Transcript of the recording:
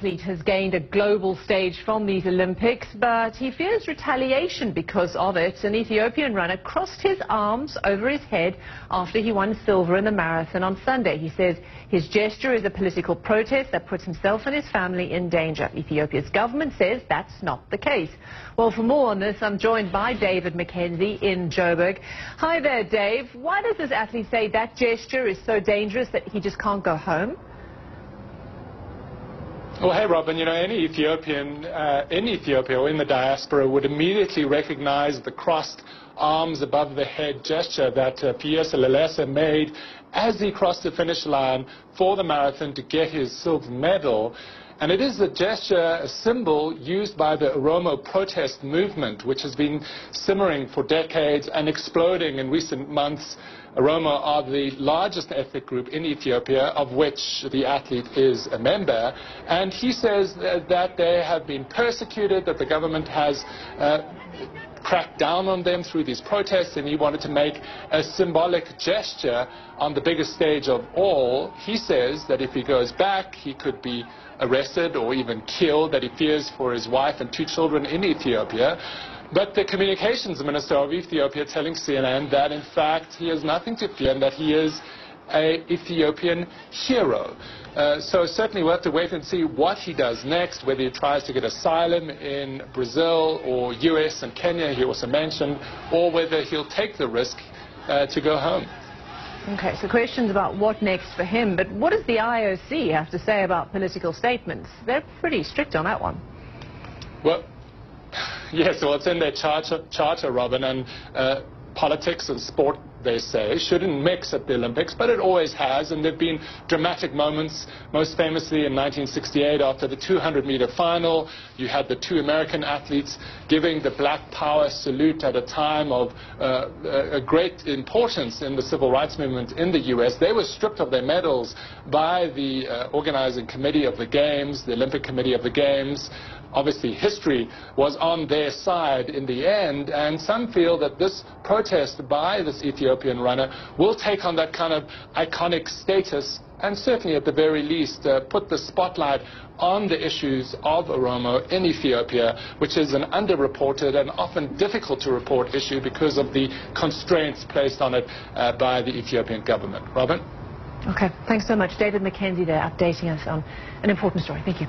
athlete has gained a global stage from these Olympics, but he fears retaliation because of it. An Ethiopian runner crossed his arms over his head after he won silver in the marathon on Sunday. He says his gesture is a political protest that puts himself and his family in danger. Ethiopia's government says that's not the case. Well, for more on this, I'm joined by David McKenzie in Joburg. Hi there, Dave. Why does this athlete say that gesture is so dangerous that he just can't go home? Well, hey, Robin, you know, any Ethiopian in Ethiopia or in the diaspora would immediately recognize the crossed arms above the head gesture that Feyisa Lilesa made as he crossed the finish line for the marathon to get his silver medal. And it is a gesture, a symbol used by the Oromo protest movement, which has been simmering for decades and exploding in recent months. Oromo are the largest ethnic group in Ethiopia, of which the athlete is a member. And he says that they have been persecuted, that the government has cracked down on them through these protests, and he wanted to make a symbolic gesture on the biggest stage of all. He says that if he goes back, he could be arrested or even killed, that he fears for his wife and 2 children in Ethiopia. But the communications minister of Ethiopia telling CNN that, in fact, he has nothing to fear and that he is an Ethiopian hero. So certainly we'll have to wait and see what he does next, whether he tries to get asylum in Brazil or US and Kenya, he also mentioned, or whether he'll take the risk to go home. Okay, so questions about what next for him, but what does the IOC have to say about political statements? They're pretty strict on that one. Well, yes, well, it's in their charter, Robin, and politics and sport, they say, shouldn't mix at the Olympics, but it always has, and there have been dramatic moments, most famously in 1968 after the 200-meter final. You had the 2 American athletes giving the Black Power salute at a time of a great importance in the civil rights movement in the U.S. They were stripped of their medals by the organizing committee of the Games, the Olympic Committee of the Games. Obviously, history was on their side in the end, and some feel that this protest by this Ethiopian runner will take on that kind of iconic status and certainly, at the very least, put the spotlight on the issues of Oromo in Ethiopia, which is an underreported and often difficult to report issue because of the constraints placed on it by the Ethiopian government. Robin? Okay, thanks so much. David McKenzie there updating us on an important story. Thank you.